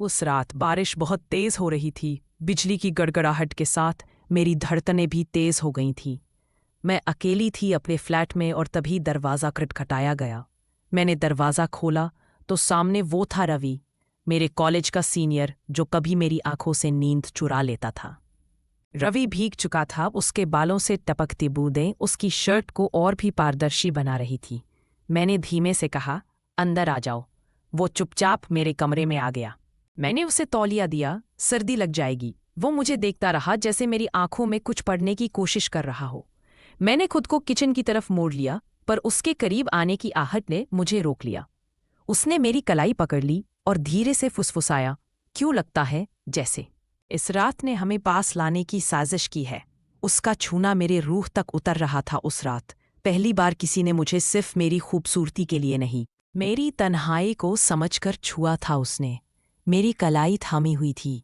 उस रात बारिश बहुत तेज हो रही थी। बिजली की गड़गड़ाहट के साथ मेरी धड़कनें भी तेज हो गई थीं। मैं अकेली थी अपने फ्लैट में और तभी दरवाज़ा खटखटाया गया। मैंने दरवाज़ा खोला तो सामने वो था रवि, मेरे कॉलेज का सीनियर जो कभी मेरी आंखों से नींद चुरा लेता था। रवि भीग चुका था, उसके बालों से टपकती बूंदें उसकी शर्ट को और भी पारदर्शी बना रही थी। मैंने धीमे से कहा, अंदर आ जाओ। वो चुपचाप मेरे कमरे में आ गया। मैंने उसे तौलिया दिया, सर्दी लग जाएगी। वो मुझे देखता रहा जैसे मेरी आंखों में कुछ पढ़ने की कोशिश कर रहा हो। मैंने खुद को किचन की तरफ मोड़ लिया, पर उसके करीब आने की आहट ने मुझे रोक लिया। उसने मेरी कलाई पकड़ ली और धीरे से फुसफुसाया, क्यों लगता है जैसे इस रात ने हमें पास लाने की साजिश की है। उसका छूना मेरे रूह तक उतर रहा था। उस रात पहली बार किसी ने मुझे सिर्फ मेरी खूबसूरती के लिए नहीं, मेरी तन्हाई को समझकर छुआ था। उसने मेरी कलाई थामी हुई थी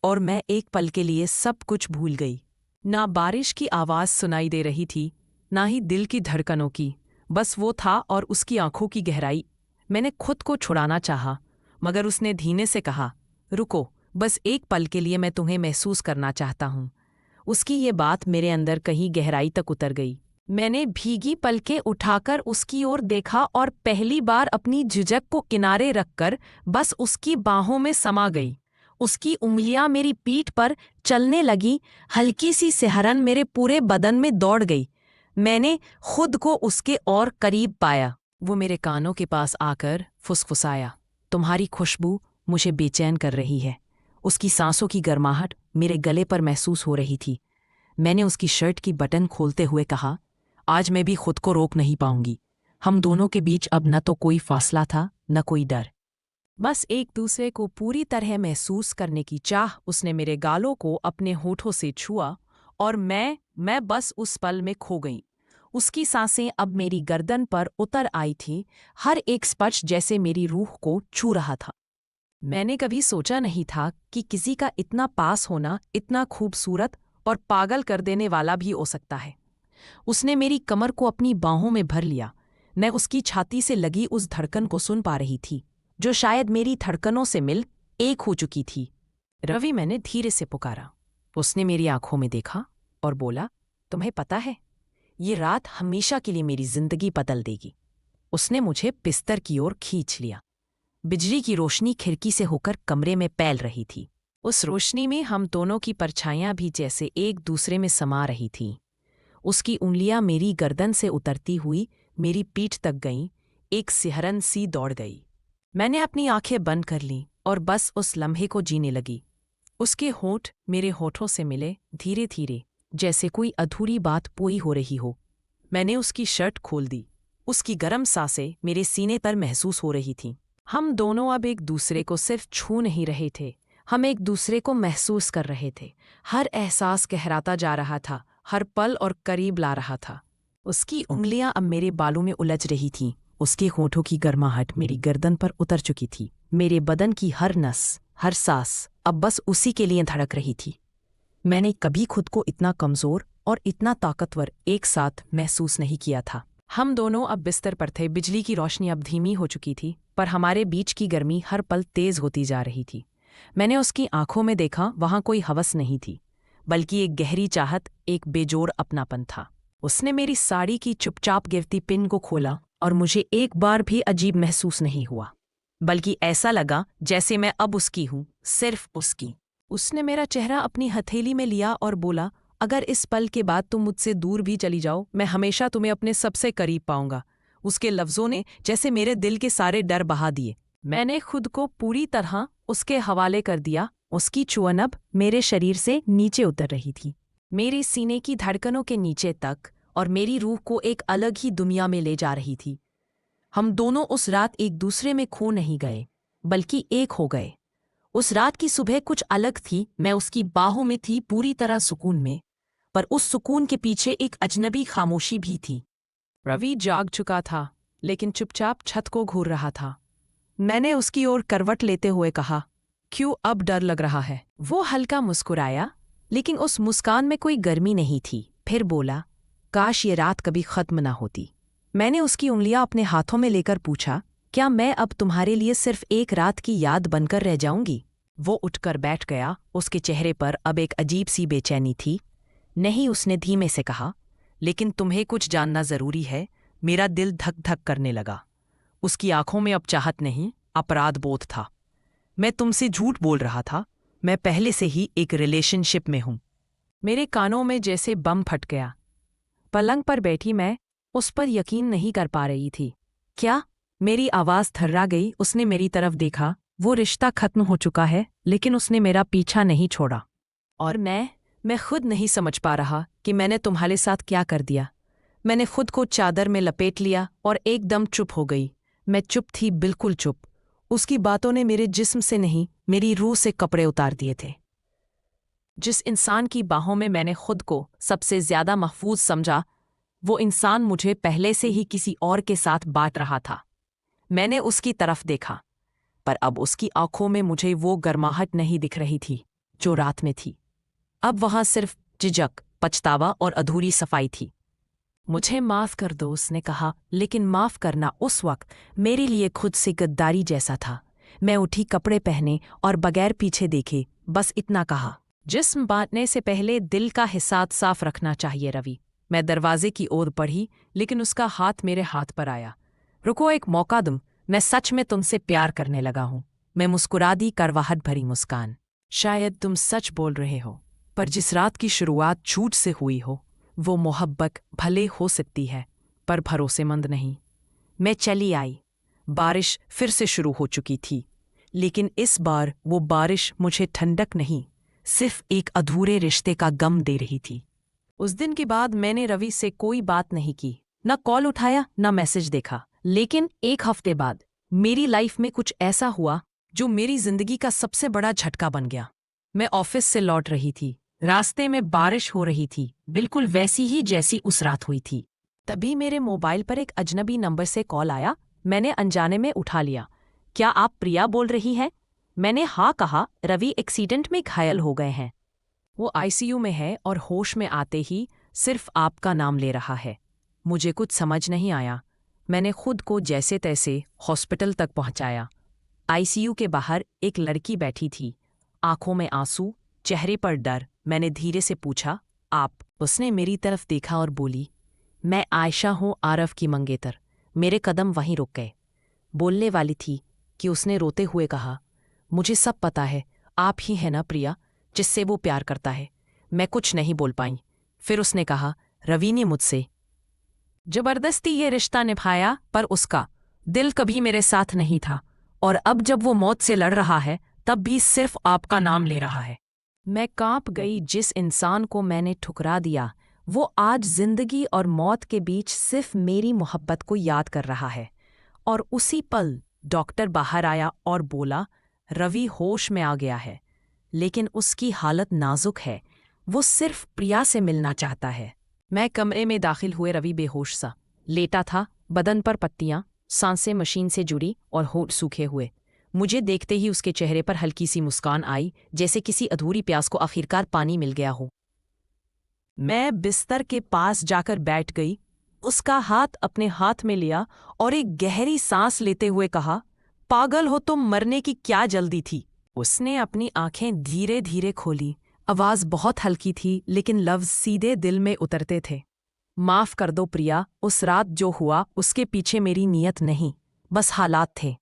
और मैं एक पल के लिए सब कुछ भूल गई। ना बारिश की आवाज़ सुनाई दे रही थी, ना ही दिल की धड़कनों की। बस वो था और उसकी आंखों की गहराई। मैंने खुद को छुड़ाना चाहा, मगर उसने धीमे से कहा, रुको, बस एक पल के लिए मैं तुम्हें महसूस करना चाहता हूँ। उसकी ये बात मेरे अंदर कहीं गहराई तक उतर गई। मैंने भीगी पलकें उठाकर उसकी ओर देखा और पहली बार अपनी झिझक को किनारे रखकर बस उसकी बाहों में समा गई। उसकी उंगलियां मेरी पीठ पर चलने लगी, हल्की सी सिहरन मेरे पूरे बदन में दौड़ गई। मैंने खुद को उसके और करीब पाया। वो मेरे कानों के पास आकर फुसफुसाया, तुम्हारी खुशबू मुझे बेचैन कर रही है। उसकी सांसों की गर्माहट मेरे गले पर महसूस हो रही थी। मैंने उसकी शर्ट की बटन खोलते हुए कहा, आज मैं भी खुद को रोक नहीं पाऊंगी। हम दोनों के बीच अब न तो कोई फासला था, न कोई डर, बस एक दूसरे को पूरी तरह महसूस करने की चाह। उसने मेरे गालों को अपने होठों से छुआ और मैं बस उस पल में खो गई। उसकी सांसें अब मेरी गर्दन पर उतर आई थीं, हर एक स्पर्श जैसे मेरी रूह को छू रहा था। मैंने कभी सोचा नहीं था कि किसी का इतना पास होना इतना खूबसूरत और पागल कर देने वाला भी हो सकता है। उसने मेरी कमर को अपनी बाहों में भर लिया। मैं उसकी छाती से लगी उस धड़कन को सुन पा रही थी, जो शायद मेरी धड़कनों से मिल एक हो चुकी थी। रवि, मैंने धीरे से पुकारा। उसने मेरी आंखों में देखा और बोला, तुम्हें पता है, ये रात हमेशा के लिए मेरी जिंदगी बदल देगी। उसने मुझे बिस्तर की ओर खींच लिया। बिजली की रोशनी खिड़की से होकर कमरे में फैल रही थी। उस रोशनी में हम दोनों की परछाइयां भी जैसे एक दूसरे में समा रही थीं। उसकी उंगलियां मेरी गर्दन से उतरती हुई मेरी पीठ तक गईं, एक सिहरन सी दौड़ गई। मैंने अपनी आंखें बंद कर लीं और बस उस लम्हे को जीने लगी। उसके होंठ मेरे होठों से मिले, धीरे धीरे, जैसे कोई अधूरी बात पूरी हो रही हो। मैंने उसकी शर्ट खोल दी। उसकी गर्म सांसें मेरे सीने पर महसूस हो रही थीं। हम दोनों अब एक दूसरे को सिर्फ छू नहीं रहे थे, हम एक दूसरे को महसूस कर रहे थे। हर एहसास गहराता जा रहा था, हर पल और करीब ला रहा था। उसकी उंगलियां अब मेरे बालों में उलझ रही थीं। उसके होठों की गर्माहट मेरी गर्दन पर उतर चुकी थी। मेरे बदन की हर नस, हर सांस अब बस उसी के लिए धड़क रही थी। मैंने कभी खुद को इतना कमजोर और इतना ताकतवर एक साथ महसूस नहीं किया था। हम दोनों अब बिस्तर पर थे। बिजली की रोशनी अब धीमी हो चुकी थी, पर हमारे बीच की गर्मी हर पल तेज होती जा रही थी। मैंने उसकी आंखों में देखा, वहां कोई हवस नहीं थी, बल्कि एक गहरी चाहत, एक बेजोड़ अपनापन था। उसने मेरी साड़ी की चुपचाप गिरती पिन को खोला और मुझे एक बार भी अजीब महसूस नहीं हुआ, बल्कि ऐसा लगा जैसे मैं अब उसकी हूं, सिर्फ उसकी। उसने मेरा चेहरा अपनी हथेली में लिया और बोला, अगर इस पल के बाद तुम मुझसे दूर भी चली जाओ, मैं हमेशा तुम्हें अपने सबसे करीब पाऊंगा। उसके लफ्जों ने जैसे मेरे दिल के सारे डर बहा दिए। मैंने खुद को पूरी तरह उसके हवाले कर दिया। उसकी चुअन अब मेरे शरीर से नीचे उतर रही थी, मेरे सीने की धड़कनों के नीचे तक, और मेरी रूह को एक अलग ही दुनिया में ले जा रही थी। हम दोनों उस रात एक दूसरे में खो नहीं गए, बल्कि एक हो गए। उस रात की सुबह कुछ अलग थी। मैं उसकी बाहों में थी, पूरी तरह सुकून में, पर उस सुकून के पीछे एक अजनबी खामोशी भी थी। रवि जाग चुका था, लेकिन चुपचाप छत को घूर रहा था। मैंने उसकी ओर करवट लेते हुए कहा, क्यों अब डर लग रहा है? वो हल्का मुस्कुराया, लेकिन उस मुस्कान में कोई गर्मी नहीं थी। फिर बोला, काश ये रात कभी खत्म ना होती। मैंने उसकी उंगलियां अपने हाथों में लेकर पूछा, क्या मैं अब तुम्हारे लिए सिर्फ एक रात की याद बनकर रह जाऊंगी? वो उठकर बैठ गया। उसके चेहरे पर अब एक अजीब सी बेचैनी थी। नहीं, उसने धीमे से कहा, लेकिन तुम्हें कुछ जानना जरूरी है। मेरा दिल धक धक करने लगा। उसकी आंखों में अब चाहत नहीं, अपराध बोध था। मैं तुमसे झूठ बोल रहा था। मैं पहले से ही एक रिलेशनशिप में हूं। मेरे कानों में जैसे बम फट गया। पलंग पर बैठी मैं उस पर यकीन नहीं कर पा रही थी। क्या? मेरी आवाज थर्रा गई। उसने मेरी तरफ देखा। वो रिश्ता खत्म हो चुका है, लेकिन उसने मेरा पीछा नहीं छोड़ा। और मैं खुद नहीं समझ पा रहा कि मैंने तुम्हारे साथ क्या कर दिया। मैंने खुद को चादर में लपेट लिया और एकदम चुप हो गई। मैं चुप थी, बिल्कुल चुप। उसकी बातों ने मेरे जिस्म से नहीं, मेरी रूह से कपड़े उतार दिए थे। जिस इंसान की बाहों में मैंने खुद को सबसे ज्यादा महफूज समझा, वो इंसान मुझे पहले से ही किसी और के साथ बांट रहा था। मैंने उसकी तरफ देखा, पर अब उसकी आंखों में मुझे वो गर्माहट नहीं दिख रही थी जो रात में थी। अब वहां सिर्फ झिझक, पछतावा और अधूरी सफाई थी। मुझे माफ कर दो, उसने कहा, लेकिन माफ करना उस वक्त मेरे लिए खुद से गद्दारी जैसा था। मैं उठी, कपड़े पहने और बगैर पीछे देखे बस इतना कहा, जिस्म बांटने से पहले दिल का हिसाब साफ रखना चाहिए रवि। मैं दरवाजे की ओर बढ़ी, लेकिन उसका हाथ मेरे हाथ पर आया। रुको, एक मौका दूं। मैं सच में तुमसे प्यार करने लगा हूं। मैं मुस्कुरा दी, करवाहट भरी मुस्कान। शायद तुम सच बोल रहे हो, पर जिस रात की शुरुआत झूठ से हुई हो, वो मोहब्बत भले हो सकती है, पर भरोसेमंद नहीं। मैं चली आई। बारिश फिर से शुरू हो चुकी थी, लेकिन इस बार वो बारिश मुझे ठंडक नहीं, सिर्फ एक अधूरे रिश्ते का गम दे रही थी। उस दिन के बाद मैंने रवि से कोई बात नहीं की, न कॉल उठाया, न मैसेज देखा। लेकिन एक हफ्ते बाद मेरी लाइफ में कुछ ऐसा हुआ जो मेरी जिंदगी का सबसे बड़ा झटका बन गया। मैं ऑफिस से लौट रही थी। रास्ते में बारिश हो रही थी, बिल्कुल वैसी ही जैसी उस रात हुई थी। तभी मेरे मोबाइल पर एक अजनबी नंबर से कॉल आया। मैंने अनजाने में उठा लिया। क्या आप प्रिया बोल रही हैं? मैंने हाँ कहा। रवि एक्सीडेंट में घायल हो गए हैं। वो आईसीयू में है और होश में आते ही सिर्फ आपका नाम ले रहा है। मुझे कुछ समझ नहीं आया। मैंने खुद को जैसे तैसे हॉस्पिटल तक पहुंचाया। आईसीयू के बाहर एक लड़की बैठी थी, आंखों में आंसू, चेहरे पर डर। मैंने धीरे से पूछा, आप? उसने मेरी तरफ देखा और बोली, मैं आयशा हूं, आरव की मंगेतर। मेरे कदम वहीं रुक गए। बोलने वाली थी कि उसने रोते हुए कहा, मुझे सब पता है। आप ही है ना प्रिया, जिससे वो प्यार करता है। मैं कुछ नहीं बोल पाई। फिर उसने कहा, रवि ने मुझसे जबरदस्ती ये रिश्ता निभाया, पर उसका दिल कभी मेरे साथ नहीं था, और अब जब वो मौत से लड़ रहा है, तब भी सिर्फ आपका नाम ले रहा है। मैं कांप गई। जिस इंसान को मैंने ठुकरा दिया, वो आज जिंदगी और मौत के बीच सिर्फ मेरी मोहब्बत को याद कर रहा है। और उसी पल डॉक्टर बाहर आया और बोला, रवि होश में आ गया है, लेकिन उसकी हालत नाजुक है। वो सिर्फ प्रिया से मिलना चाहता है। मैं कमरे में दाखिल हुए। रवि बेहोश सा लेटा था, बदन पर पट्टियां, सांसें मशीन से जुड़ी और होंठ सूखे हुए। मुझे देखते ही उसके चेहरे पर हल्की सी मुस्कान आई, जैसे किसी अधूरी प्यास को आखिरकार पानी मिल गया हो। मैं बिस्तर के पास जाकर बैठ गई, उसका हाथ अपने हाथ में लिया और एक गहरी सांस लेते हुए कहा, पागल हो तुम, मरने की क्या जल्दी थी? उसने अपनी आंखें धीरे धीरे खोली। आवाज बहुत हल्की थी, लेकिन लफ्ज सीधे दिल में उतरते थे। माफ कर दो प्रिया, उस रात जो हुआ उसके पीछे मेरी नीयत नहीं, बस हालात थे।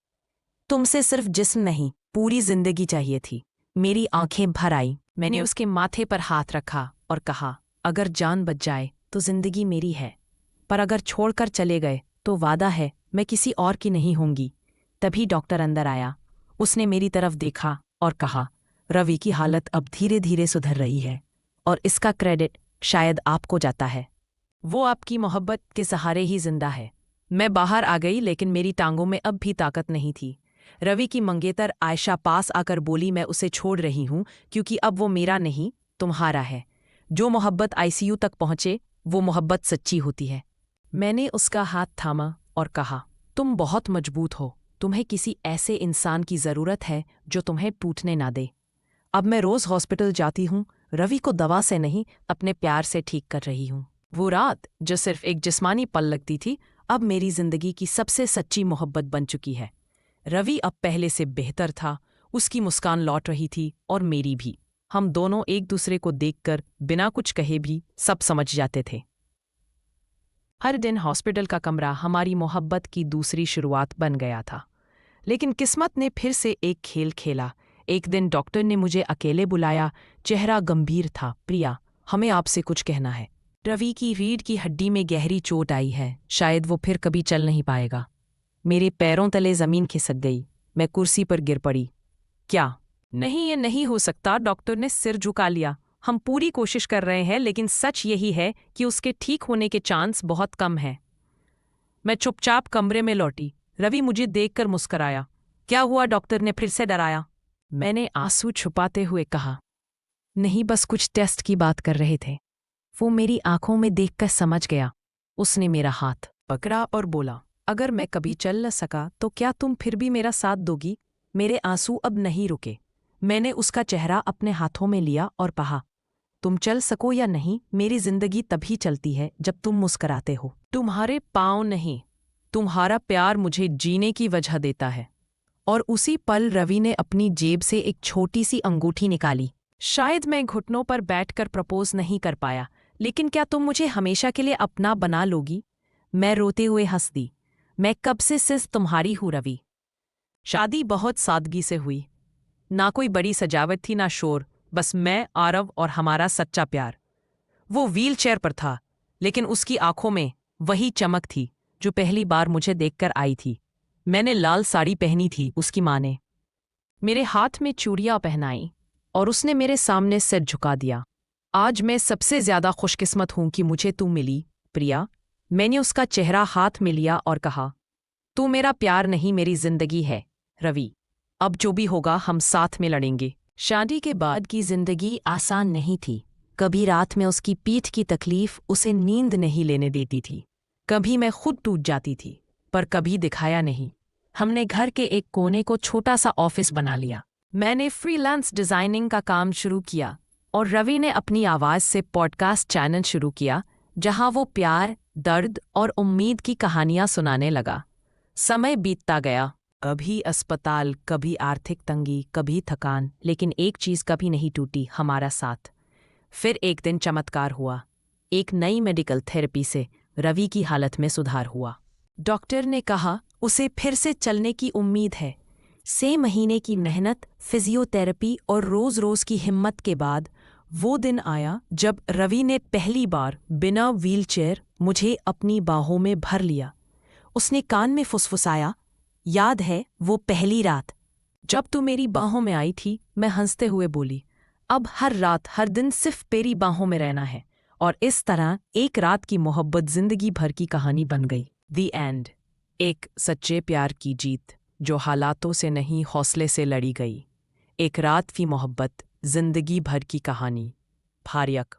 तुमसे सिर्फ जिस्म नहीं, पूरी जिंदगी चाहिए थी। मेरी आंखें भर आई। मैंने उसके माथे पर हाथ रखा और कहा, अगर जान बच जाए तो जिंदगी मेरी है, पर अगर छोड़कर चले गए तो वादा है मैं किसी और की नहीं होंगी। तभी डॉक्टर अंदर आया। उसने मेरी तरफ देखा और कहा, रवि की हालत अब धीरे धीरे सुधर रही है, और इसका क्रेडिट शायद आपको जाता है। वो आपकी मोहब्बत के सहारे ही जिंदा है। मैं बाहर आ गई, लेकिन मेरी टांगों में अब भी ताकत नहीं थी। रवि की मंगेतर आयशा पास आकर बोली, मैं उसे छोड़ रही हूं, क्योंकि अब वो मेरा नहीं, तुम्हारा है। जो मोहब्बत आईसीयू तक पहुंचे, वो मोहब्बत सच्ची होती है। मैंने उसका हाथ थामा और कहा, तुम बहुत मजबूत हो। तुम्हें किसी ऐसे इंसान की जरूरत है जो तुम्हें टूटने ना दे। अब मैं रोज हॉस्पिटल जाती हूँ, रवि को दवा से नहीं, अपने प्यार से ठीक कर रही हूँ। वो रात जो सिर्फ एक जिस्मानी पल लगती थी, अब मेरी जिंदगी की सबसे सच्ची मोहब्बत बन चुकी है। रवि अब पहले से बेहतर था, उसकी मुस्कान लौट रही थी और मेरी भी। हम दोनों एक दूसरे को देखकर बिना कुछ कहे भी सब समझ जाते थे। हर दिन हॉस्पिटल का कमरा हमारी मोहब्बत की दूसरी शुरुआत बन गया था। लेकिन किस्मत ने फिर से एक खेल खेला। एक दिन डॉक्टर ने मुझे अकेले बुलाया। चेहरा गंभीर था। प्रिया, हमें आपसे कुछ कहना है। रवि की रीढ़ की हड्डी में गहरी चोट आई है, शायद वो फिर कभी चल नहीं पाएगा। मेरे पैरों तले जमीन खिसक गई। मैं कुर्सी पर गिर पड़ी। क्या? नहीं, ये नहीं हो सकता। डॉक्टर ने सिर झुका लिया। हम पूरी कोशिश कर रहे हैं, लेकिन सच यही है कि उसके ठीक होने के चांस बहुत कम हैं। मैं चुपचाप कमरे में लौटी। रवि मुझे देखकर मुस्कराया। क्या हुआ? डॉक्टर ने फिर से डराया। मैंने आंसू छुपाते हुए कहा, नहीं, बस कुछ टेस्ट की बात कर रहे थे। वो मेरी आंखों में देखकर समझ गया। उसने मेरा हाथ पकड़ा और बोला, अगर मैं कभी चल न सका तो क्या तुम फिर भी मेरा साथ दोगी? मेरे आंसू अब नहीं रुके। मैंने उसका चेहरा अपने हाथों में लिया और कहा, तुम चल सको या नहीं, मेरी जिंदगी तभी चलती है जब तुम मुस्कराते हो। तुम्हारे पाँव नहीं, तुम्हारा प्यार मुझे जीने की वजह देता है। और उसी पल रवि ने अपनी जेब से एक छोटी सी अंगूठी निकाली। शायद मैं घुटनों पर बैठकर प्रपोज नहीं कर पाया, लेकिन क्या तुम मुझे हमेशा के लिए अपना बना लोगी? मैं रोते हुए हंस दी। मैं कब से सिर्फ तुम्हारी हूँ रवि। शादी बहुत सादगी से हुई। ना कोई बड़ी सजावट थी, ना शोर, बस मैं, आरव और हमारा सच्चा प्यार। वो व्हीलचेयर पर था, लेकिन उसकी आंखों में वही चमक थी जो पहली बार मुझे देखकर आई थी। मैंने लाल साड़ी पहनी थी, उसकी माँ ने मेरे हाथ में चूड़ियां पहनाई और उसने मेरे सामने सिर झुका दिया। आज मैं सबसे ज्यादा खुशकिस्मत हूं कि मुझे तू मिली, प्रिया। मैंने उसका चेहरा हाथ में लिया और कहा, तू मेरा प्यार नहीं, मेरी जिंदगी है रवि। अब जो भी होगा हम साथ में लड़ेंगे। शादी के बाद की जिंदगी आसान नहीं थी। कभी रात में उसकी पीठ की तकलीफ उसे नींद नहीं लेने देती थी। कभी मैं खुद टूट जाती थी, पर कभी दिखाया नहीं। हमने घर के एक कोने को छोटा सा ऑफिस बना लिया। मैंने फ्रीलांस डिजाइनिंग का काम शुरू किया और रवि ने अपनी आवाज से पॉडकास्ट चैनल शुरू किया, जहां वो प्यार, दर्द और उम्मीद की कहानियां सुनाने लगा। समय बीतता गया। कभी अस्पताल, कभी आर्थिक तंगी, कभी थकान, लेकिन एक चीज कभी नहीं टूटी, हमारा साथ। फिर एक दिन चमत्कार हुआ। एक नई मेडिकल थेरेपी से रवि की हालत में सुधार हुआ। डॉक्टर ने कहा उसे फिर से चलने की उम्मीद है। 6 महीने की मेहनत, फिजियोथेरेपी और रोज रोज की हिम्मत के बाद वो दिन आया जब रवि ने पहली बार बिना व्हीलचेयर मुझे अपनी बाहों में भर लिया। उसने कान में फुसफुसाया, याद है वो पहली रात जब तू मेरी बाहों में आई थी? मैं हंसते हुए बोली, अब हर रात, हर दिन सिर्फ तेरी बाहों में रहना है। और इस तरह एक रात की मोहब्बत जिंदगी भर की कहानी बन गई। दी एंड। एक सच्चे प्यार की जीत जो हालातों से नहीं, हौसले से लड़ी गई। एक रात की मोहब्बत, जिंदगी भर की कहानी। फारियक।